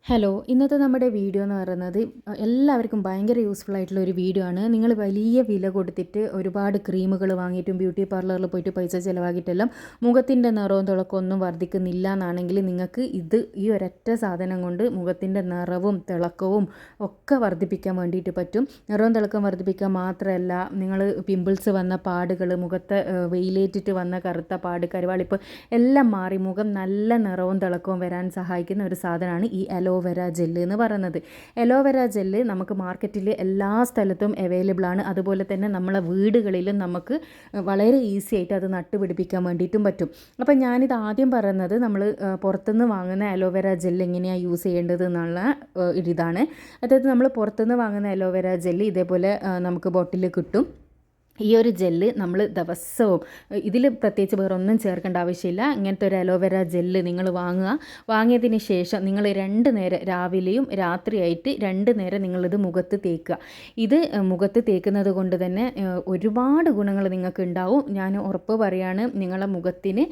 Hello, ഇന്നത്തെ നമ്മുടെ video എന്ന് പറയുന്നത് എല്ലാവർക്കും ഭയങ്കര യൂസ്ഫുൾ ആയിട്ടുള്ള ഒരു വീഡിയോ ആണ്. നിങ്ങൾ വലിയ വില കൊടുത്തിട്ട് ഒരുപാട് ക്രീമുകൾ വാങ്ങിയിട്ടും ബ്യൂട്ടി പാർലറിൽ പോയിട്ട് പൈസ ചിലവാക്കിയിട്ടെല്ലാം മുഖത്തിൻ്റെ നിറവും തിളക്കവും ഒന്നും വർദ്ധിക്കുന്നില്ല എന്നാണെങ്കിൽ നിങ്ങൾക്ക് ഈ ഒരൊറ്റ സാധനം കൊണ്ട് മുഖത്തിൻ്റെ നിറവും തിളക്കവും ഒക്കെ വർദ്ധിപ്പിക്കാൻ വേണ്ടിയിട്ട് പറ്റും. നിറവും തിളക്കം വർദ്ധിപ്പിക്കാൻ മാത്രമല്ല, നിങ്ങൾ പിമ്പിൾസ് വന്ന പാടുകൾ, മുഖത്തെ വെയിലേറ്റിട്ട് വന്ന കറുത്ത പാട്, കരുവാളിപ്പ് എല്ലാം മാറി മുഖം നല്ല നിറവും തിളക്കവും വരാൻ സഹായിക്കുന്ന ഒരു സാധനമാണ് ഈ അലോവേര ജെല്ല് എന്ന് പറയുന്നത്. അലോവേര ജെല്ല് നമുക്ക് മാർക്കറ്റിൽ എല്ലാ സ്ഥലത്തും അവൈലബിൾ ആണ്. അതുപോലെ തന്നെ നമ്മളെ വീടുകളിലും നമുക്ക് വളരെ ഈസി ആയിട്ട് അത് നട്ടുപിടിപ്പിക്കാൻ വേണ്ടിയിട്ടും പറ്റും. അപ്പം ഞാനിത് ആദ്യം പറയുന്നത് നമ്മൾ പുറത്തുനിന്ന് വാങ്ങുന്ന അലോവേര ജെല്ല് എങ്ങനെയാണ് യൂസ് ചെയ്യേണ്ടത് എന്നുള്ള ഇതാണ്. അതായത് നമ്മൾ പുറത്തുനിന്ന് വാങ്ങുന്ന അലോവേര ജെല്ല് ഇതേപോലെ നമുക്ക് ബോട്ടിൽ കിട്ടും. ഈ ഒരു ജെല്ല് നമ്മൾ ദിവസവും ഇതിൽ പ്രത്യേകിച്ച് വേറെ ഒന്നും ചേർക്കേണ്ട ആവശ്യമില്ല. ഇങ്ങനത്തെ ഒരു അലോവേര ജെല്ല് നിങ്ങൾ വാങ്ങിയതിന് ശേഷം നിങ്ങൾ 2 നേരം രാവിലെയും രാത്രിയായിട്ട് 2 നേരം നിങ്ങളിത് മുഖത്ത് തേക്കുക. ഇത് മുഖത്ത് തേക്കുന്നത് കൊണ്ട് തന്നെ ഒരുപാട് ഗുണങ്ങൾ നിങ്ങൾക്ക് ഉണ്ടാവും. ഞാൻ ഉറപ്പ് പറയാണ്, നിങ്ങളുടെ മുഖത്തിന്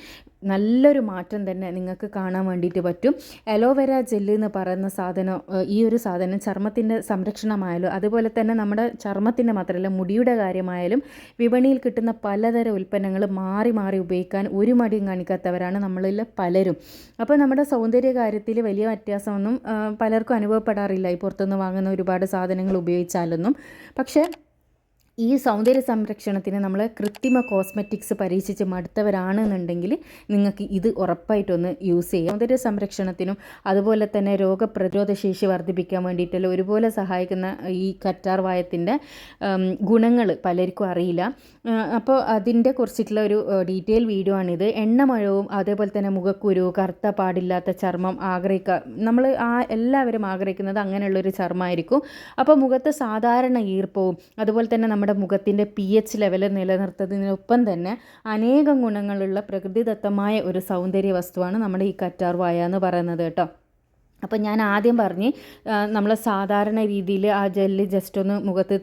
നല്ലൊരു മാറ്റം തന്നെ നിങ്ങൾക്ക് കാണാൻ വേണ്ടിയിട്ട് പറ്റും. അലോവേര ജെല്ല് എന്ന് പറയുന്ന സാധനം, ഈ ഒരു സാധനം ചർമ്മത്തിൻ്റെ സംരക്ഷണമായാലും അതുപോലെ തന്നെ നമ്മുടെ ചർമ്മത്തിൻ്റെ മാത്രമല്ല മുടിയുടെ കാര്യമായാലും വിപണിയിൽ കിട്ടുന്ന പലതരം ഉൽപ്പന്നങ്ങൾ മാറി മാറി ഉപയോഗിക്കാൻ ഒരു മടിയും കാണിക്കാത്തവരാണ് നമ്മളിൽ പലരും. അപ്പോൾ നമ്മുടെ സൗന്ദര്യ കാര്യത്തിൽ വലിയ വ്യത്യാസമൊന്നും പലർക്കും അനുഭവപ്പെടാറില്ല ഈ പുറത്തുനിന്ന് വാങ്ങുന്ന ഒരുപാട് സാധനങ്ങൾ ഉപയോഗിച്ചാലൊന്നും. പക്ഷേ ഈ സൗന്ദര്യ സംരക്ഷണത്തിന് നമ്മൾ കൃത്രിമ കോസ്മെറ്റിക്സ് പരീക്ഷിച്ച് മടുത്തവരാണെന്നുണ്ടെങ്കിൽ നിങ്ങൾക്ക് ഇത് ഉറപ്പായിട്ടൊന്ന് യൂസ് ചെയ്യാം. സൗന്ദര്യ സംരക്ഷണത്തിനും അതുപോലെ തന്നെ രോഗപ്രതിരോധ ശേഷി വർദ്ധിപ്പിക്കാൻ വേണ്ടിയിട്ടുള്ള ഒരുപോലെ സഹായിക്കുന്ന ഈ കറ്റാർ വാഴത്തിൻ്റെ ഗുണങ്ങൾ പലർക്കും അറിയില്ല. അപ്പോൾ അതിൻ്റെ കുറിച്ചിട്ടുള്ള ഒരു ഡീറ്റെയിൽ വീഡിയോ ആണിത്. എണ്ണമഴവും അതേപോലെ തന്നെ മുഖക്കുരു, കറുത്ത പാടില്ലാത്ത ചർമ്മം നമ്മൾ എല്ലാവരും ആഗ്രഹിക്കുന്നത് അങ്ങനെയുള്ളൊരു ചർമ്മമായിരിക്കും. അപ്പോൾ മുഖത്ത് സാധാരണ ഈർപ്പവും അതുപോലെ തന്നെ നമ്മുടെ മുഖത്തിൻ്റെ pH ലെവൽ നിലനിർത്തുന്നതിനൊപ്പം തന്നെ അനേകം ഗുണങ്ങളുള്ള പ്രകൃതിദത്തമായ ഒരു സൗന്ദര്യ വസ്തുവാണ് നമ്മുടെ ഈ കറ്റാർ വാഴ എന്ന് പറയുന്നത് കേട്ടോ. അപ്പം ഞാൻ ആദ്യം പറഞ്ഞ് നമ്മൾ സാധാരണ രീതിയിൽ ആ ജെല്ല് ജസ്റ്റ് ഒന്ന് മുഖത്ത്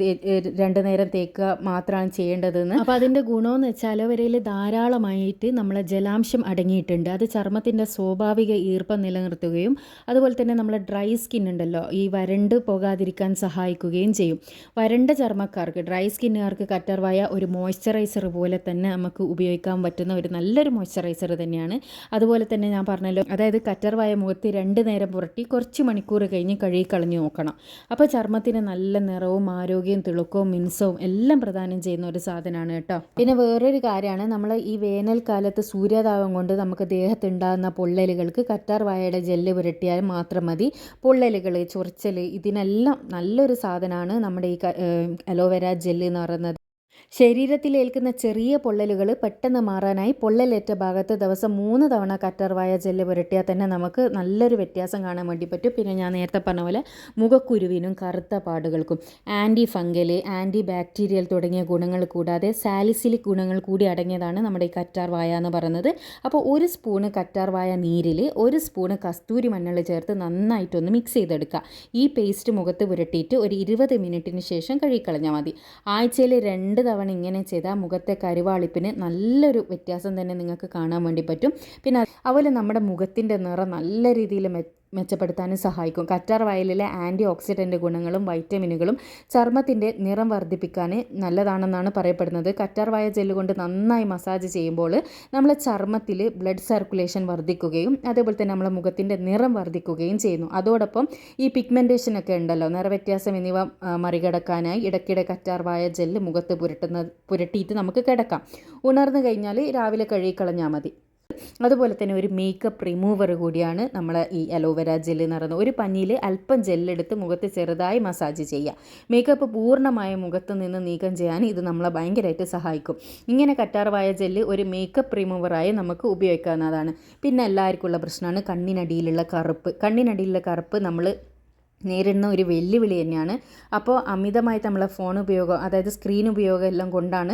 2 നേരം തേക്കുക മാത്രമാണ് ചെയ്യേണ്ടതെന്ന്. അപ്പോൾ അതിൻ്റെ ഗുണമെന്ന് വെച്ചാൽ അലോവേരയിൽ ധാരാളമായിട്ട് നമ്മളെ ജലാംശം അടങ്ങിയിട്ടുണ്ട്. അത് ചർമ്മത്തിൻ്റെ സ്വാഭാവിക ഈർപ്പം നിലനിർത്തുകയും അതുപോലെ തന്നെ നമ്മളെ ഡ്രൈ സ്കിൻ ഉണ്ടല്ലോ, ഈ വരണ്ട് പോകാതിരിക്കാൻ സഹായിക്കുകയും ചെയ്യും. വരണ്ട ചർമ്മക്കാർക്ക്, ഡ്രൈ സ്കിന്നുകാർക്ക് കറ്റാർ വാഴ ഒരു മോയ്സ്ചറൈസർ പോലെ തന്നെ നമുക്ക് ഉപയോഗിക്കാൻ പറ്റുന്ന ഒരു നല്ലൊരു മോയ്സ്ചറൈസർ തന്നെയാണ്. അതുപോലെ തന്നെ ഞാൻ പറഞ്ഞല്ലോ, അതായത് കറ്റാർ വാഴ മുഖത്ത് 2 നേരം കുറച്ച് മണിക്കൂർ കഴിഞ്ഞ് കഴുകിക്കളഞ്ഞ് നോക്കണം. അപ്പോൾ ചർമ്മത്തിന് നല്ല നിറവും ആരോഗ്യവും തിളക്കവും മിനുസവും എല്ലാം പ്രദാനം ചെയ്യുന്ന ഒരു സാധനമാണ് കേട്ടോ. പിന്നെ വേറൊരു കാര്യമാണ്, നമ്മൾ ഈ വേനൽക്കാലത്ത് സൂര്യാതാപം കൊണ്ട് നമുക്ക് ദേഹത്തുണ്ടാകുന്ന പൊള്ളലുകൾക്ക് കറ്റാർ വാഴയുടെ ജെല്ല് പുരട്ടിയാൽ മാത്രം മതി. പൊള്ളലുകൾ, ചൊറിച്ചൽ, ഇതിനെല്ലാം നല്ലൊരു സാധനമാണ് നമ്മുടെ ഈ അലോവേര ജെല്ല് എന്ന് പറയുന്നത്. ശരീരത്തിലേൽക്കുന്ന ചെറിയ പൊള്ളലുകൾ പെട്ടെന്ന് മാറാനായി പൊള്ളലേറ്റ ഭാഗത്ത് ദിവസം 3 തവണ കറ്റാർ വാഴ ജെല്ല് പുരട്ടിയാൽ തന്നെ നമുക്ക് നല്ലൊരു വ്യത്യാസം കാണാൻ വേണ്ടി പറ്റും. പിന്നെ ഞാൻ നേരത്തെ പറഞ്ഞ പോലെ മുഖക്കുരുവിനും കറുത്ത പാടുകൾക്കും ആൻറ്റി ഫംഗൽ, ആൻറ്റി ബാക്ടീരിയൽ തുടങ്ങിയ ഗുണങ്ങൾ കൂടാതെ സാലിസിലിക് ഗുണങ്ങൾ കൂടി അടങ്ങിയതാണ് നമ്മുടെ ഈ കറ്റാർ വാഴ എന്ന് പറയുന്നത്. അപ്പോൾ 1 സ്പൂണ് കറ്റാർ വാഴ നീരിൽ 1 സ്പൂണ് കസ്തൂരി മഞ്ഞൾ ചേർത്ത് നന്നായിട്ടൊന്ന് മിക്സ് ചെയ്തെടുക്കുക. ഈ പേസ്റ്റ് മുഖത്ത് പുരട്ടിയിട്ട് ഒരു 20 മിനിറ്റിന് ശേഷം കഴുകിക്കളഞ്ഞാൽ മതി. ആഴ്ചയിൽ 2 തവണ ഇങ്ങനെ ചെയ്താൽ മുഖത്തെ കരുവാളിപ്പിന് നല്ലൊരു വ്യത്യാസം തന്നെ നിങ്ങൾക്ക് കാണാൻ വേണ്ടി പറ്റും. പിന്നെ അതുപോലെ നമ്മുടെ മുഖത്തിൻ്റെ നിറം നല്ല രീതിയിൽ മെച്ചപ്പെടുത്താനും സഹായിക്കും. കറ്റാർ വാഴയിലെ ആൻറ്റി ഓക്സിഡൻ്റ് ഗുണങ്ങളും വൈറ്റമിനുകളും ചർമ്മത്തിൻ്റെ നിറം വർദ്ധിപ്പിക്കാൻ നല്ലതാണെന്നാണ് പറയപ്പെടുന്നത്. കറ്റാർ വാഴ ജെല്ല് കൊണ്ട് നന്നായി മസാജ് ചെയ്യുമ്പോൾ നമ്മളെ ചർമ്മത്തിൽ ബ്ലഡ് സർക്കുലേഷൻ വർദ്ധിക്കുകയും അതേപോലെ തന്നെ നമ്മളെ മുഖത്തിൻ്റെ നിറം വർദ്ധിക്കുകയും ചെയ്യുന്നു. അതോടൊപ്പം ഈ പിഗ്മെൻറ്റേഷനൊക്കെ ഉണ്ടല്ലോ, നിറവ്യത്യാസം എന്നിവ മറികടക്കാനായി ഇടയ്ക്കിടെ കറ്റാർ വാഴ ജെല്ല് മുഖത്ത് പുരട്ടിയിട്ട് നമുക്ക് കിടക്കാം. ഉണർന്നു കഴിഞ്ഞാൽ രാവിലെ കഴുകിക്കളഞ്ഞാൽ മതി. അതുപോലെ തന്നെ ഒരു മേക്കപ്പ് റിമൂവർ കൂടിയാണ് നമ്മൾ ഈ അലോവേര ജെല്ല് എന്ന് പറയുന്നത്. ഒരു പഞ്ഞിയിൽ അല്പം ജെല്ലെടുത്ത് മുഖത്ത് ചെറുതായി മസാജ് ചെയ്യുക. മേക്കപ്പ് പൂർണ്ണമായ മുഖത്ത് നിന്ന് നീക്കം ചെയ്യാൻ ഇത് നമ്മളെ ഭയങ്കരമായിട്ട് സഹായിക്കും. ഇങ്ങനെ കറ്റാർ വാഴ ജെല്ല് ഒരു മേക്കപ്പ് റിമൂവറായി നമുക്ക് ഉപയോഗിക്കാവുന്നതാണ്. പിന്നെ എല്ലാവർക്കും ഉള്ള പ്രശ്നമാണ് കണ്ണിനടിയിലുള്ള കറുപ്പ് നമ്മൾ നേരിടുന്ന ഒരു വെല്ലുവിളി തന്നെയാണ്. അപ്പോൾ അമിതമായിട്ട് നമ്മളെ ഫോൺ ഉപയോഗം, അതായത് സ്ക്രീൻ ഉപയോഗം എല്ലാം കൊണ്ടാണ്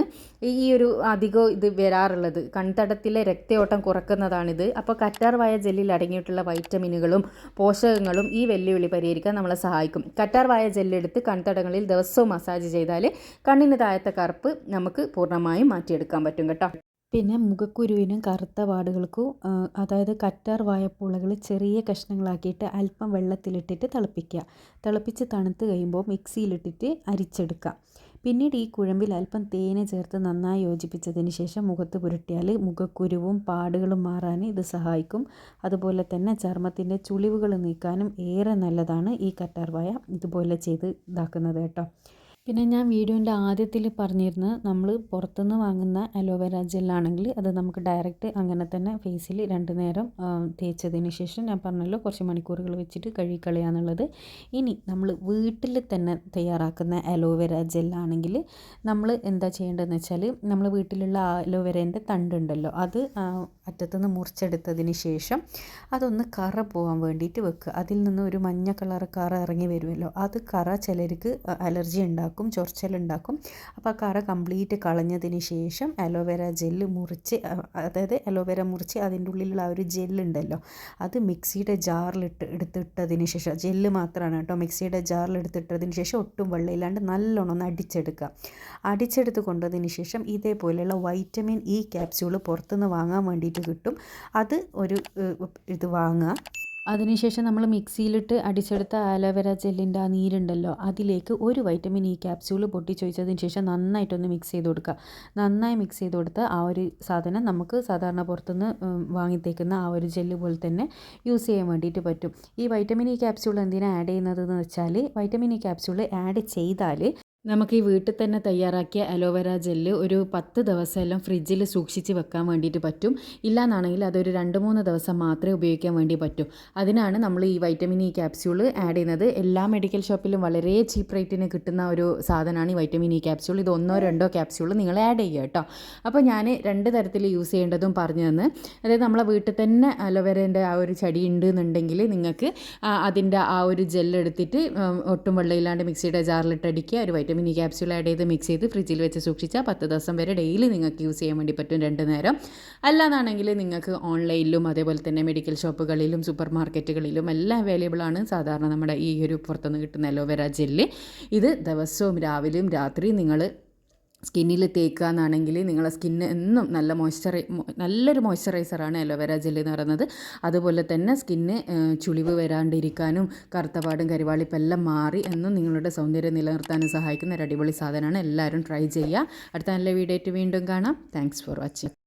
ഈ ഒരു അധികം ഇത് വരാറുള്ളത്. കൺതടത്തിലെ രക്തയോട്ടം കുറക്കുന്നതാണിത്. അപ്പോൾ കറ്റാർ വാഴ ജെല്ലിൽ അടങ്ങിയിട്ടുള്ള വൈറ്റമിനുകളും പോഷകങ്ങളും ഈ വെല്ലുവിളി പരിഹരിക്കാൻ നമ്മളെ സഹായിക്കും. കറ്റാർ വാഴ ജെല്ലെടുത്ത് കൺതടങ്ങളിൽ ദിവസവും മസാജ് ചെയ്താൽ കണ്ണിന് താഴത്തെ കറുപ്പ് നമുക്ക് പൂർണ്ണമായും മാറ്റിയെടുക്കാൻ പറ്റും കേട്ടോ. പിന്നെ മുഖക്കുരുവിനും കറുത്ത പാടുകൾക്കും അതായത് കറ്റാർ വാഴപ്പൂളകൾ ചെറിയ കഷ്ണങ്ങളാക്കിയിട്ട് അല്പം വെള്ളത്തിലിട്ടിട്ട് തിളപ്പിക്കുക. തിളപ്പിച്ച് തണുത്ത് കഴിയുമ്പോൾ മിക്സിയിലിട്ടിട്ട് അരിച്ചെടുക്കുക. പിന്നീട് ഈ കുഴമ്പിൽ അല്പം തേന് ചേർത്ത് നന്നായി യോജിപ്പിച്ചതിന് ശേഷം മുഖത്ത് പുരട്ടിയാൽ മുഖക്കുരുവും പാടുകളും മാറാൻ ഇത് സഹായിക്കും. അതുപോലെ തന്നെ ചർമ്മത്തിൻ്റെ ചുളിവുകൾ നീക്കാനും ഏറെ നല്ലതാണ് ഈ കറ്റാർവാഴ ഇതുപോലെ ചെയ്ത് ഇതാക്കുന്നത് കേട്ടോ. പിന്നെ ഞാൻ വീഡിയോൻ്റെ ആദ്യത്തിൽ പറഞ്ഞിരുന്നത് നമ്മൾ പുറത്തുനിന്ന് വാങ്ങുന്ന അലോവേര ജെല്ലാണെങ്കിൽ അത് നമുക്ക് ഡയറക്റ്റ് അങ്ങനെ തന്നെ ഫേസിൽ 2 നേരം തേച്ചതിന് ശേഷം ഞാൻ പറഞ്ഞല്ലോ കുറച്ച് മണിക്കൂറുകൾ വെച്ചിട്ട് കഴുകിക്കളയാന്നുള്ളത്. ഇനി നമ്മൾ വീട്ടിൽ തന്നെ തയ്യാറാക്കുന്ന അലോവേര ജെല്ലാണെങ്കിൽ നമ്മൾ എന്താ ചെയ്യേണ്ടതെന്ന് വെച്ചാൽ നമ്മൾ വീട്ടിലുള്ള അലോവേരേൻ്റെ തണ്ടുണ്ടല്ലോ അത് അറ്റത്തുനിന്ന് മുറിച്ചെടുത്തതിന് ശേഷം അതൊന്ന് കറ പോകാൻ വേണ്ടിയിട്ട് വെക്കുക. അതിൽ നിന്ന് ഒരു മഞ്ഞ കളർ കറ ഇറങ്ങി വരുമല്ലോ, അത് കറ ചിലർക്ക് അലർജി ഉണ്ടാക്കും, ചൊറിച്ചിലുണ്ടാക്കും. അപ്പോൾ ആ കറ കംപ്ലീറ്റ് കളഞ്ഞതിന് ശേഷം അലോവേര ജെല്ല് മുറിച്ച്, അതായത് അലോവേര മുറിച്ച് അതിൻ്റെ ഉള്ളിലുള്ള ആ ഒരു ജെല്ലുണ്ടല്ലോ അത് മിക്സിയുടെ എടുത്തിട്ടതിന് ശേഷം, ജെല്ല് മാത്രമാണ് കേട്ടോ, മിക്സിയുടെ എടുത്തിട്ടതിന് ശേഷം ഒട്ടും വെള്ളമില്ലാണ്ട് നല്ലോണം ഒന്ന് അടിച്ചെടുത്ത് കൊണ്ടതിന് ശേഷം ഇതേപോലെയുള്ള വൈറ്റമിൻ ഇ ക്യാപ്സ്യൂൾ പുറത്തുനിന്ന് വാങ്ങാൻ വേണ്ടിയിട്ട് കിട്ടും. അത് ഒരു ഇത് വാങ്ങുക. അതിനുശേഷം നമ്മൾ മിക്സിയിലിട്ട് അടിച്ചെടുത്ത ആലോവേര ജെല്ലിൻ്റെ ആ നീരുണ്ടല്ലോ അതിലേക്ക് ഒരു വൈറ്റമിൻ ഇ ക്യാപ്സ്യൂൾ പൊട്ടിച്ചൊഴിച്ചതിന് ശേഷം നന്നായിട്ടൊന്ന് മിക്സ് ചെയ്ത് കൊടുക്കുക. നന്നായി മിക്സ് ചെയ്ത് കൊടുത്ത് ആ ഒരു സാധനം നമുക്ക് സാധാരണ പുറത്തുനിന്ന് വാങ്ങിത്തേക്കുന്ന ആ ഒരു ജെല്ല് പോലെ തന്നെ യൂസ് ചെയ്യാൻ വേണ്ടിയിട്ട് പറ്റും. ഈ വൈറ്റമിൻ ഇ ക്യാപ്സ്യൂൾ എന്തിനാണ് ആഡ് ചെയ്യുന്നതെന്ന് വെച്ചാൽ വൈറ്റമിൻ ഇ ക്യാപ്സ്യൂൾ ആഡ് ചെയ്താൽ നമുക്ക് ഈ വീട്ടിൽ തന്നെ തയ്യാറാക്കിയ അലോവേര ജെല്ല് ഒരു 10 ദിവസമെല്ലാം ഫ്രിഡ്ജിൽ സൂക്ഷിച്ച് വെക്കാൻ വേണ്ടിയിട്ട് പറ്റും. ഇല്ലയെന്നാണെങ്കിൽ അതൊരു 2-3 ദിവസം മാത്രമേ ഉപയോഗിക്കാൻ വേണ്ടി പറ്റൂ. അതിനാണ് നമ്മൾ ഈ വൈറ്റമിൻ ഇ ക്യാപ്സ്യൂൾ ആഡ് ചെയ്യുന്നത്. എല്ലാ മെഡിക്കൽ ഷോപ്പിലും വളരെ ചീപ്പ് റേറ്റിന് കിട്ടുന്ന ഒരു സാധനമാണ് ഈ വൈറ്റമിൻ ഇ ക്യാപ്സ്യൂൾ. ഇത് 1-2 ക്യാപ്സ്യൂൾ നിങ്ങൾ ആഡ് ചെയ്യുക കേട്ടോ. അപ്പോൾ ഞാൻ 2 തരത്തിൽ യൂസ് ചെയ്യേണ്ടതും പറഞ്ഞു തന്ന്. അതായത് നമ്മളെ വീട്ടിൽ തന്നെ അലോവേരേൻ്റെ ആ ഒരു ചെടി ഉണ്ടെന്നുണ്ടെങ്കിൽ നിങ്ങൾക്ക് അതിൻ്റെ ആ ഒരു ജെല്ലെടുത്തിട്ട് ഒട്ടും വെള്ളമില്ലാണ്ട് മിക്സിയുടെ ജാറിലിട്ട് അടിക്കുക. ഒരു വൈറ്റമിൻ ഇ ക്യാപ്സ്യൂൾ ആഡ് ചെയ്ത് മിക്സ് ചെയ്ത് ഫ്രിഡ്ജിൽ വെച്ച് സൂക്ഷിച്ചാൽ 10 ദിവസം വരെ ഡെയിലി നിങ്ങൾക്ക് യൂസ് ചെയ്യാൻ വേണ്ടി പറ്റും 2 നേരം. അല്ലാന്നാണെങ്കിൽ നിങ്ങൾക്ക് ഓൺലൈനിലും അതേപോലെ തന്നെ മെഡിക്കൽ ഷോപ്പുകളിലും സൂപ്പർ മാർക്കറ്റുകളിലും എല്ലാം അവൈലബിൾ ആണ് സാധാരണ നമ്മുടെ ഈ ഒരു പുറത്തുനിന്ന് കിട്ടുന്ന അലോവേര ജെല്ല്. ഇത് ദിവസവും രാവിലെയും രാത്രിയും നിങ്ങൾ സ്കിന്നിൽ തേക്കുക എന്നാണെങ്കിൽ നിങ്ങളെ സ്കിന്ന് എന്നും നല്ലൊരു മോയ്സ്ചറൈസറാണ് അലോവേര ജെല്ല് എന്ന് പറയുന്നത്. അതുപോലെ തന്നെ സ്കിന്ന് ചുളിവ് വരാണ്ടിരിക്കാനും കറുത്തപാടും കരിവാളിപ്പം എല്ലാം മാറി എന്നും നിങ്ങളുടെ സൗന്ദര്യം നിലനിർത്താനും സഹായിക്കുന്ന ഒരു അടിപൊളി സാധനമാണ്. എല്ലാവരും ട്രൈ ചെയ്യുക. അടുത്ത നല്ല വീഡിയോ ആയിട്ട് വീണ്ടും കാണാം. Thanks for watching.